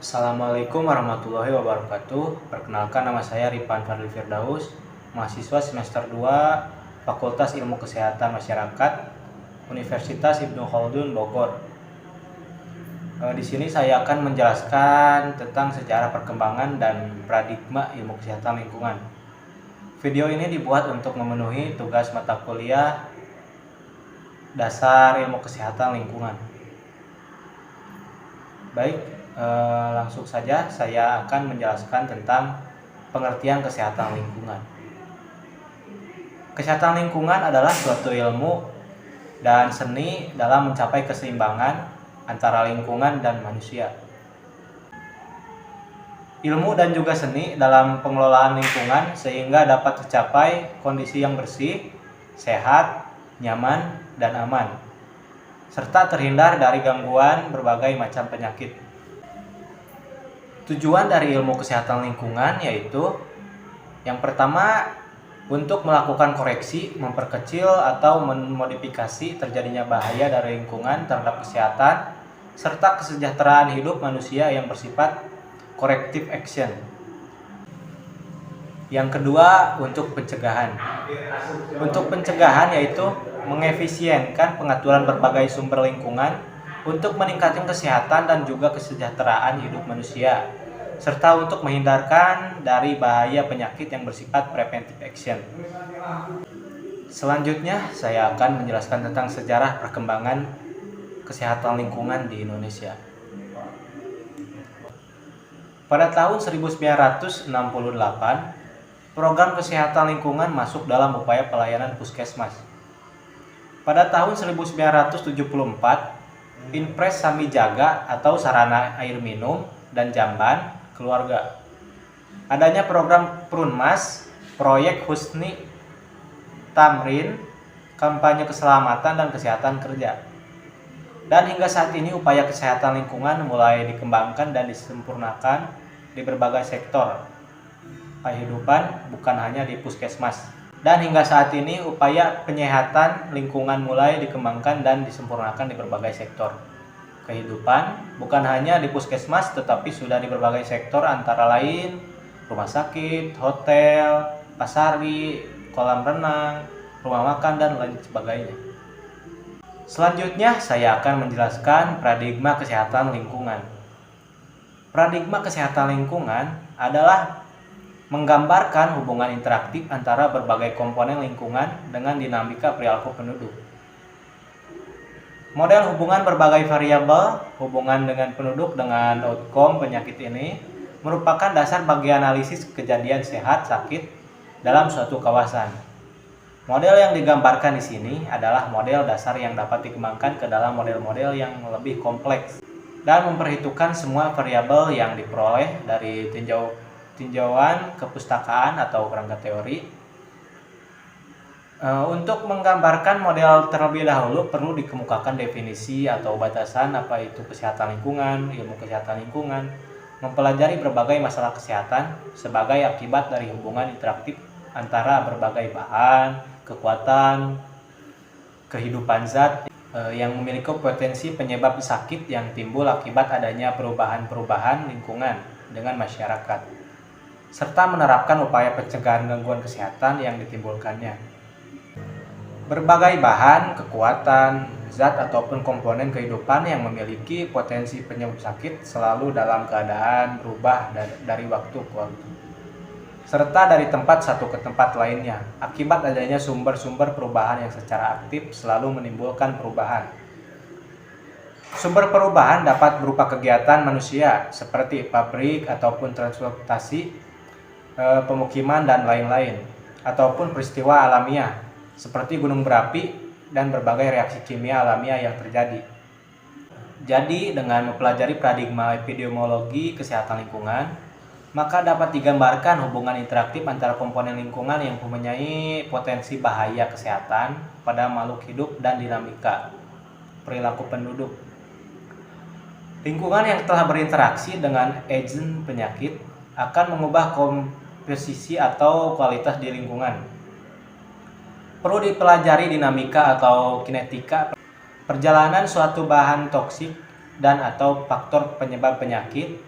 Assalamualaikum warahmatullahi wabarakatuh. Perkenalkan, nama saya Ripan Fadli Firdaus, mahasiswa semester 2 Fakultas Ilmu Kesehatan Masyarakat Universitas Ibnu Khaldun Bogor. Di sini saya akan menjelaskan tentang sejarah perkembangan dan paradigma ilmu kesehatan lingkungan. Video ini dibuat untuk memenuhi tugas mata kuliah dasar ilmu kesehatan lingkungan. Baik, langsung saja saya akan menjelaskan tentang pengertian kesehatan lingkungan. Kesehatan lingkungan adalah suatu ilmu dan seni dalam mencapai keseimbangan antara lingkungan dan manusia. Ilmu dan juga seni dalam pengelolaan lingkungan sehingga dapat tercapai kondisi yang bersih, sehat, nyaman, dan aman, serta terhindar dari gangguan berbagai macam penyakit. Tujuan dari ilmu kesehatan lingkungan yaitu yang pertama, untuk melakukan koreksi, memperkecil atau memodifikasi terjadinya bahaya dari lingkungan terhadap kesehatan serta kesejahteraan hidup manusia yang bersifat corrective action. Yang kedua, untuk pencegahan. Untuk pencegahan yaitu mengefisienkan pengaturan berbagai sumber lingkungan untuk meningkatkan kesehatan dan juga kesejahteraan hidup manusia, serta untuk menghindarkan dari bahaya penyakit yang bersifat preventive action. Selanjutnya, saya akan menjelaskan tentang sejarah perkembangan kesehatan lingkungan di Indonesia. Pada tahun 1968, program kesehatan lingkungan masuk dalam upaya pelayanan puskesmas. Pada tahun 1974, Inpres Sami Jaga atau sarana air minum dan jamban keluarga. Adanya program Prunmas, proyek Husni Tamrin, kampanye keselamatan dan kesehatan kerja. Dan hingga saat ini upaya kesehatan lingkungan mulai dikembangkan dan disempurnakan di berbagai sektor kehidupan, bukan hanya di puskesmas. Dan hingga saat ini upaya penyehatan lingkungan mulai dikembangkan dan disempurnakan di berbagai sektor kehidupan, bukan hanya di puskesmas tetapi sudah di berbagai sektor antara lain rumah sakit, hotel, pasari, kolam renang, rumah makan, dan lain sebagainya. Selanjutnya saya akan menjelaskan paradigma kesehatan lingkungan. Paradigma kesehatan lingkungan adalah menggambarkan hubungan interaktif antara berbagai komponen lingkungan dengan dinamika perilaku penduduk. Model hubungan berbagai variabel hubungan dengan penduduk dengan outcome penyakit ini merupakan dasar bagi analisis kejadian sehat sakit dalam suatu kawasan. Model yang digambarkan di sini adalah model dasar yang dapat dikembangkan ke dalam model-model yang lebih kompleks dan memperhitungkan semua variabel yang diperoleh dari tinjauan kepustakaan atau kerangka teori. Untuk menggambarkan model terlebih dahulu perlu dikemukakan definisi atau batasan apa itu kesehatan lingkungan, ilmu kesehatan lingkungan, mempelajari berbagai masalah kesehatan sebagai akibat dari hubungan interaktif antara berbagai bahan, kekuatan, kehidupan zat yang memiliki potensi penyebab sakit yang timbul akibat adanya perubahan-perubahan lingkungan dengan masyarakat, serta menerapkan upaya pencegahan gangguan kesehatan yang ditimbulkannya. Berbagai bahan, kekuatan, zat ataupun komponen kehidupan yang memiliki potensi penyebab sakit selalu dalam keadaan berubah dari waktu ke waktu, serta dari tempat satu ke tempat lainnya, akibat adanya sumber-sumber perubahan yang secara aktif selalu menimbulkan perubahan. Sumber perubahan dapat berupa kegiatan manusia seperti pabrik ataupun transportasi, pemukiman dan lain-lain, ataupun peristiwa alamiah seperti gunung berapi dan berbagai reaksi kimia alamiah yang terjadi. Jadi dengan mempelajari paradigma epidemiologi kesehatan lingkungan, maka dapat digambarkan hubungan interaktif antara komponen lingkungan yang mempunyai potensi bahaya kesehatan pada makhluk hidup dan dinamika perilaku penduduk. Lingkungan yang telah berinteraksi dengan agen penyakit akan mengubah komposisi atau kualitas di lingkungan. Perlu dipelajari dinamika atau kinetika perjalanan suatu bahan toksik dan atau faktor penyebab penyakit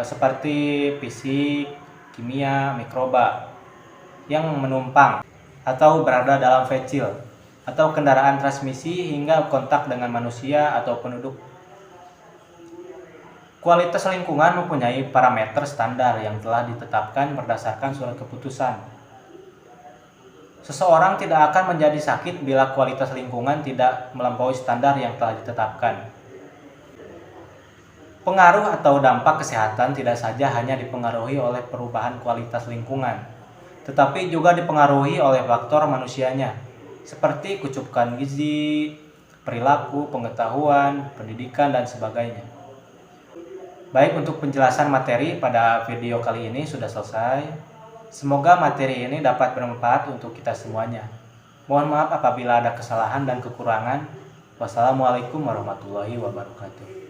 seperti fisik, kimia, mikroba yang menumpang atau berada dalam vesil atau kendaraan transmisi hingga kontak dengan manusia atau penduduk. Kualitas lingkungan mempunyai parameter standar yang telah ditetapkan berdasarkan surat keputusan. Seseorang tidak akan menjadi sakit bila kualitas lingkungan tidak melampaui standar yang telah ditetapkan. Pengaruh atau dampak kesehatan tidak saja hanya dipengaruhi oleh perubahan kualitas lingkungan, tetapi juga dipengaruhi oleh faktor manusianya, seperti kecukupan gizi, perilaku, pengetahuan, pendidikan, dan sebagainya. Baik, untuk penjelasan materi pada video kali ini sudah selesai. Semoga materi ini dapat bermanfaat untuk kita semuanya. Mohon maaf apabila ada kesalahan dan kekurangan. Wassalamualaikum warahmatullahi wabarakatuh.